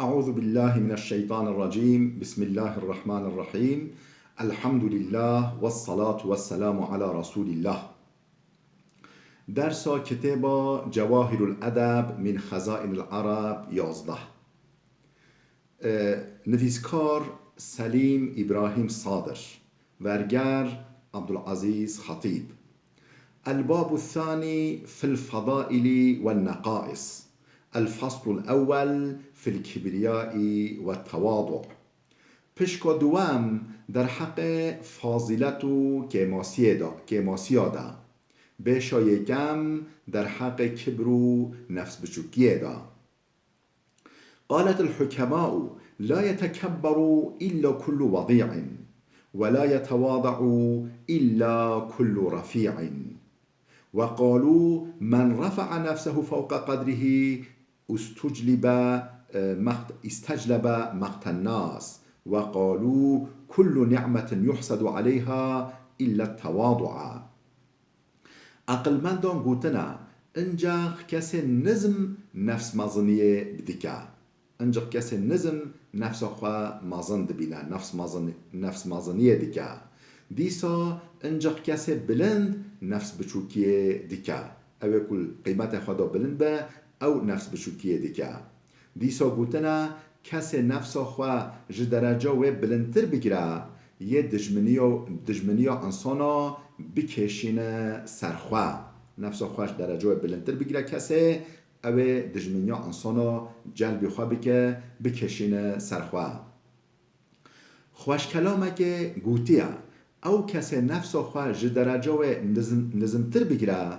أعوذ بالله من الشيطان الرجيم بسم الله الرحمن الرحيم الحمد لله والصلاة والسلام على رسول الله. درس كتاب جواهر الأدب من خزائن العرب 11. نویسکار سلیم ابراهیم صادر، ورگر عبدالعزیز خطیب. الباب الثاني في الفضائل والنقائص، الفصل الأول في الكبرياء والتواضع. پشکا دوام در حق فاضلت و کماسیا دا، بشا یکم در حق کبر و نفس بچوکیه دا. قالت الحكماء لا يتكبر إلا كل وضيع ولا يتواضع إلا كل رفيع، وقالوا من رفع نفسه فوق قدره استجلب مقت الناس، وقالوا كل نعمة يحسد عليها إلا التواضع. عقلمندان گوتنا انجا کسی نظم نفس مازنیه بدیکه، انجا کسی نظم نفس خواه مازن دبینه، نفس مازنیه دیکه. دیسا انجا کسی بلند نفس بچوکیه دیکه، اوه کل قیمت خدا بلند به او نفس بچوکیه دیکه. دیسا گوتنا کسی نفس خواه جدرجه و بلندتر بگیره، یه دجمنی انسانا بکشینه سرخواه. نفس خواهش درجه بلندتر بگیره کسی اوه دجمنی انسانا جلبی خواه بکشینه سرخواه. خوش کلامه که گوتیه او کسی نفس خواه جدرجه و نظمتر بگیره،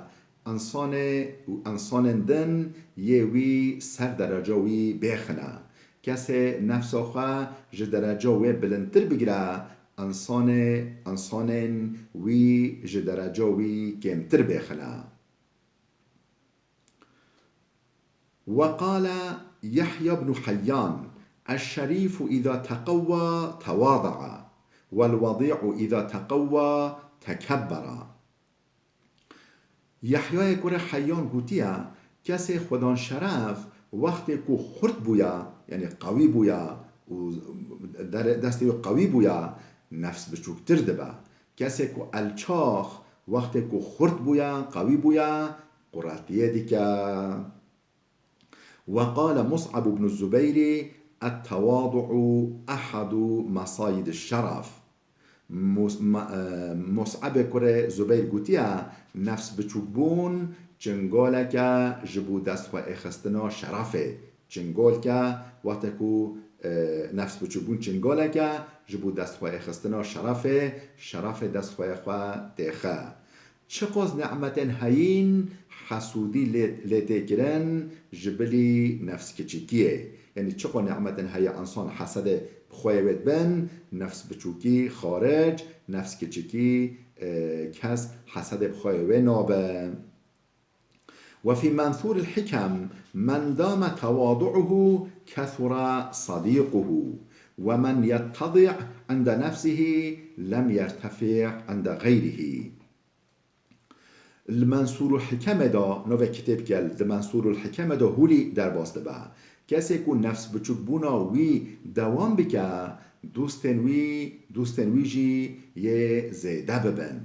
انسان دن یه وی سر درجه وی بخنه. کسی نفس خواه جدرجه و بلندتر بگیره، انسان وی جدرجه وی کمتر بخنه. وقال يحيى بن حيان الشريف إذا تقوى تواضع والوضيع إذا تقوى تكبر. یحیای کور حیان گوتیه کسی خودان شرف وقتی که خرد بویا، یعنی قوی بویا و دستی قوی بویا، نفس بچوکتر دبه. کسی که الچاخ وقتی که خرد بویا قوی بویا قراتیه دیکه. وقال مصعب بن الزبير التواضع أحد مصايد الشرف. مصعب کره زبیر گوتیه نفس بچوک بون چنگاله که جبو دست خواه اخستنا شرفه. چنگال که وقتی که نفس بچوک بون چنگاله که جبو دست خواه اخستنا شرف دست خواه تیخه. چقدر نعمت هین حسودی لیته کرن جبلی نفس کچیکیه. یعنی چقدر نعمت هی انسان حسد بخوایوید بن، نفس بچوکی خارج، نفس کچیکی کس حسد بخوایوه نابه. وفي منثور الحكم من دام تواضعه كثر صديقه ومن يتضع عند نفسه لم يرتفع عند غيره. المنصور الحکم دا نوه کتاب کل المنصور الحکم دا هولی در باسته با کسی که نفس بچوک بونا وی دوام بکه دوستن وی جی یه زیده ببن.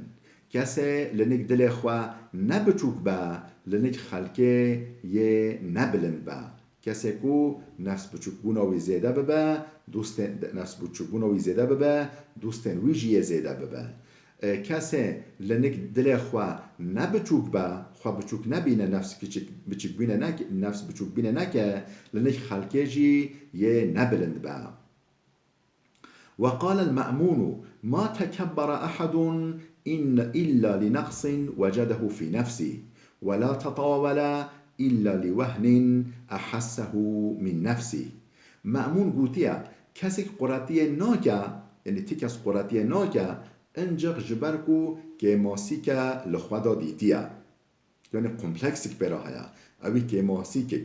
کسی لنک دل خواه نبچوک با لنک خلکه یه نبلند با. کسی که نفس بچوک بونا وی زیده ببه دوستن وی جی یه زیده ببه. کسی لنک دل خواه نبچوک با خواه بچوک نبینه نفس بچوک بینه نکه لنک خلکه جی یه نبلند با. وقال المأمون ما تكبر أحد إلا لنقص وجده في نفسه ولا تطاول إلا لوهن أحسه من نفسه. مأمون گوتیه کسی قراتیه ناکه، یعنی تیکس قراتیه ناکه انجق جبرکو که ماسی که لخواه دیتیه، یعنی کمپلکسی که براهایا اوی که ماسی که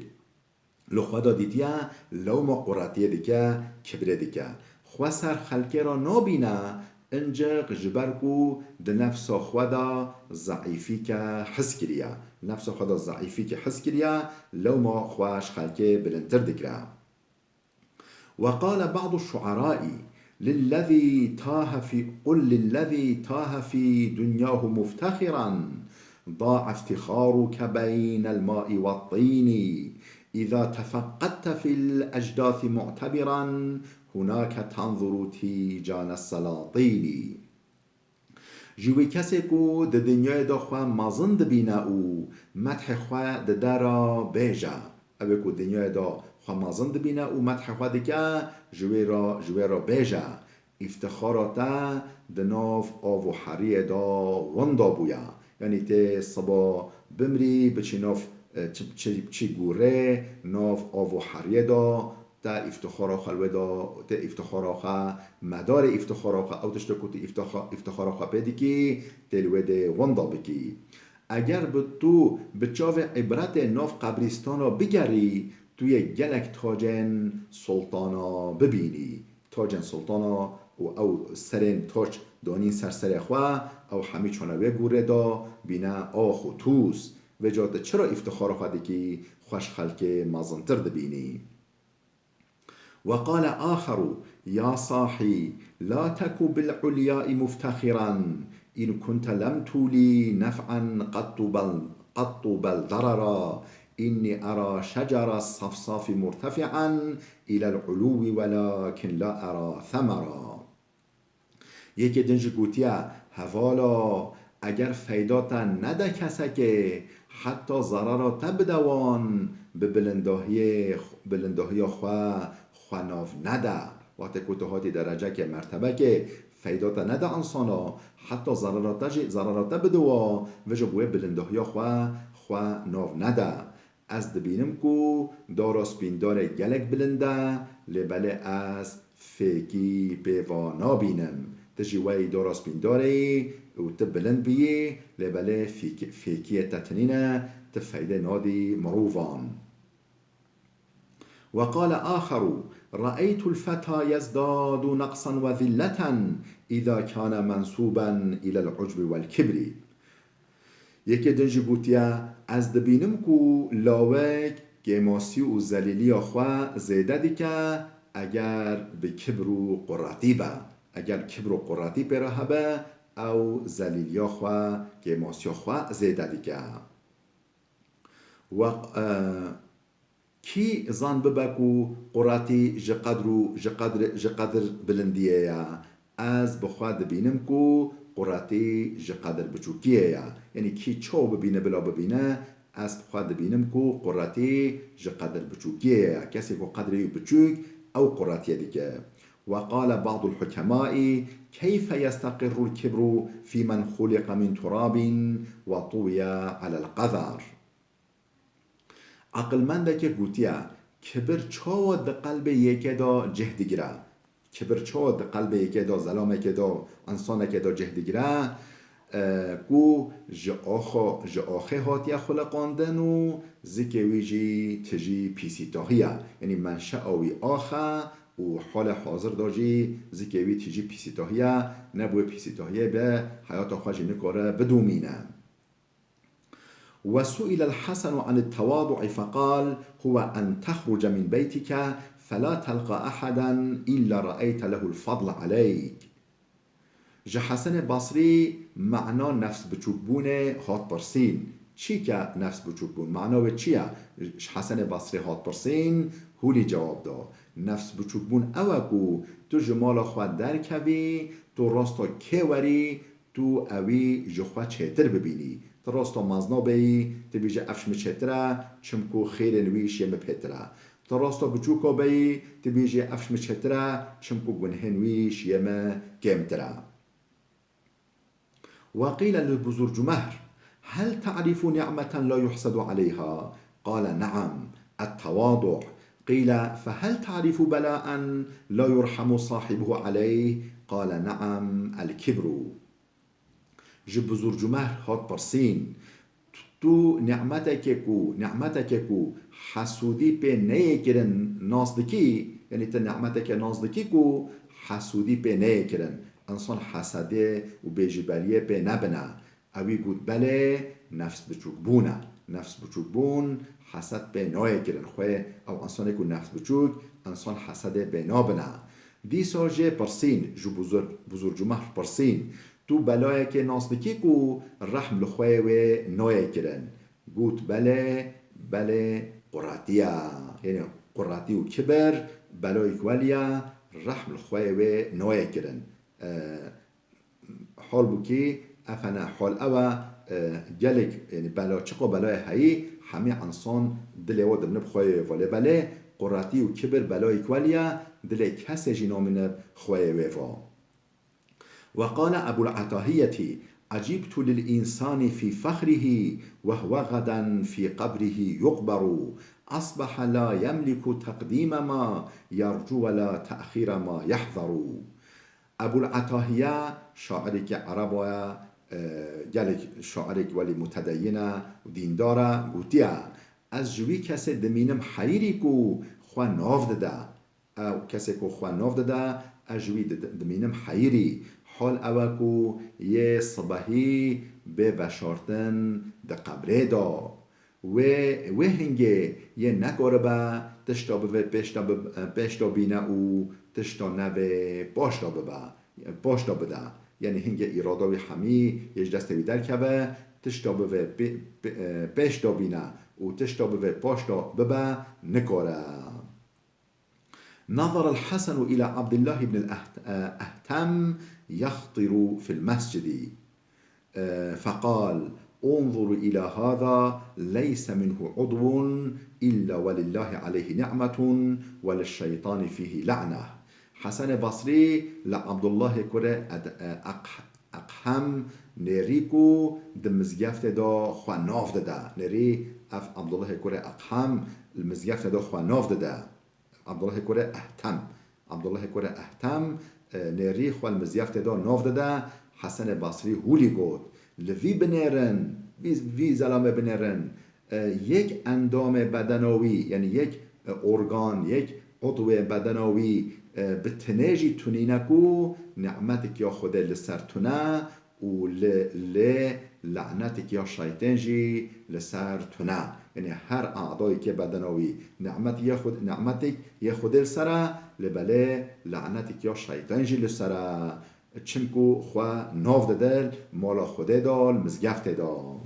لخواه دیتیه لو ما قراتیه دیکه کبره دیکه. خواه سر خلکه را نابینه انجق جبرکو ده نفس خدا ضعیفی که حس کریه، نفس خدا ضعیفی که حس کریه لو ما خواهش خلکه بلندتر دکره. وقال بعض الشعراء للذي تاه في دنياه مفتخرا ضاع افتخارك بين الماء والطين إذا تفقدت في الأجداث معتبرا هناك تنظر تيجان السلاطين. جوی کسی کو د دنیای دا خواه مازند بینه او مدح خواه د درا بیجه اوه کو دنیای دا خواه مازند بینه او مدح خواه دکه جوی را بیجه افتخاراتا د ناف آو و حری دا وندا بویا یعنی ته صبا بمری بچی ناف چی گوره ناف آو و حری دا تا افتخار خلوه دا تا افتخار آخه مدار افتخار آخه او تشتا کتی افتخار آخه پیدی که تلوه ده وندا بکی اگر به تو به چاو عبرت ناف قبرستانا بگری توی گلک تاجن سلطانا ببینی تاجن سلطانا او سرین تاج دانین سر خواه او همی چانوه گوره دا بینه آخ و توس و جاده چرا افتخار آخه که خوش خلک مازنتر دبینی. وقال آخر يا صاحي لا تك بالعلياء مفتخرا إن كنت لم تولي نفعا قط بل ضررا إني أرى شجر الصفصاف مرتفعا إلى العلو ولكن لا أرى ثمرا. یکی دنج گوتیا حوالا اگر فیداتا نده کسا که حتی ضررا تبدوان به بلنداهی خواه ناف نده وقتی کتوهاتی درجه که مرتبه که فیداتا نده انسانا حتی ضرراتا بدوا و جبوه بلنداهی خواه ناف نده از دبینم کو داراس بیندار گلک بلنده لبله از فیکی بیوانا بینم تجیوه داراس بینداری و تبلند بیه لبله فیکی تتنینه تفیده نادی مروفان. وقال آخر رأيت الفتى يزداد نقصا وذلة إذا كان منسوبا إلى العجب والكبر. یکی دنجی گوتیا از دبینم کو لاوک گماسی و زلیلی خواه زیده دی که اگر به کبر و قراتی با اگر کبر و قراتی پیراه با او زلیلی خواه گماسی خواه زیده دی که و کی زن ببکو قراتی جقدر بلندیه یا از بخواد بینم کو قراتی جقدر بچوکیه یا یعنی کی چو ببینه بلا ببینه از بخواد بینم کو قراتی جقدر بچوکیه یا کسی کو قدری بچوک او قراتیه دیگه. وقال بعض الحكماء كيف يستقر الكبر في من خلق من تراب وطوي على القذر. عقلمنده که گوتیه کبر چاود ده قلب یکی دا جهد گیره کبر چاود ده قلب یکی دا ظلامه که دا انسانه که دا جهد گیره گو جاخه هاتیه خلقاندن و زکوی جی تجی پیسیتاهیه یعنی منشأ آوی آخه و حال حاضر داجی زکوی تجی پیسیتاهیه نبوی پیسیتاهیه به حیات خواجی نکاره بدومینه. وسئل الحسن عن التواضع فقال هو أن تخرج من بيتك فلا تلقى أحدا إلا رأيت له الفضل عليك. جا حسن بصري معنا نفس بچوبونه هات برسين چی که نفس بچوبون معناه چیه؟ حسن بصري هات برسين هولی جواب دا نفس بچوبون اوکو تو جمال خواه در کوی تو راستا که وری تو اوی جخواه چهتر ببینی تراستا مزنا بی تبیجه افشم چتره چمکو خیر نویش یم پتره تراستا بچوکا بی تبیجه افشم چتره چمکو گنه نویش یم گمتره. وقيل لبزرجمهر هل تعرف نعمة لا يحسد عليها؟ قال نعم التواضع. قيل فهل تعرف بلاء لا يرحم صاحبه عليه؟ قال نعم الكبر. جب بزرجمهر هات برسين تو نعمتك کو حسودی په نه کرن نازدکی یعنی ته نعمتك نازدکی کو حسودی په نه کرن انسان حسده و بیجبریه په نبنه اوی گود بله نفس بچوک بونه نفس بچوک بون حسد به نای گرن خواه او انسان که نفس بچوک انسان حسد به نا بنا دی ساجه پرسین جو بزرگ مهر پرسین تو بلای که ناسنکی کو رحم لخواه و نای گرن گوت بله قراتیا یعنی قراتی و کبر بلای کولیا رحم لخواه و نای گرن حال بو که افنا حال او گلک یعنی بلا چقو بلای هایی همه انسان دل و دم نبخواه ولی بله قراتی و کبر بلای کولیا دل کسی جنامن خواه وفا وقال أبو العتاهية عجبت للإنسان في فخره وهو غدا في قبره يقبر أصبح لا يملك تقديم ما يرجو ولا تأخير ما يحذر ابو العتاهیه شاعری که عرب و گلک شاعری ولی متدینه و دینداره گوتیه از جوی کسی دمینم حیری کو خواه ناف داده او کسی که خواه ناف داده از جوی دمینم حیری حال او کو یه صبحی به بشارتن ده قبره دا و هنگه یه نگاره با تشتا به پشتا بینه او تشتا نوه باشتا بده یعنی هنگه ایراداوی همی یه دسته در کبه تشتا به پشتا بینه و تشتا به باشتا ببه نکاره نظر الحسن إلى عبد الله بن الأهتم يخطر في المسجد فقال انظر إلى هذا ليس منه عضو إلا ولله عليه نعمة وللشيطان فيه لعنة حسن بصري لعبد الله كره أقهم نريكو دمزجفت دا خواناف دا نري اف عبد الله كره أقهم المزجفت دا خواناف دا عبد الله كره أهتم نري خو المزجفت دا ناف دا حسن بصري هولي گوت لوی بنرن وی زلامه بنرن یک اندام بدنوی یعنی یک ارگان یک عضو بدنوی به تنجی تونینکو نعمتك یا خود لسر تونه و لعنتك یا شیطنجی لسر تونه یعنی هر اعضایی که بدنوی نعمتك یا خود لسره لبله لعنتك یا شیطنجی لسره چنکو خواه ناف دل مالا خوده دال مزگفت دال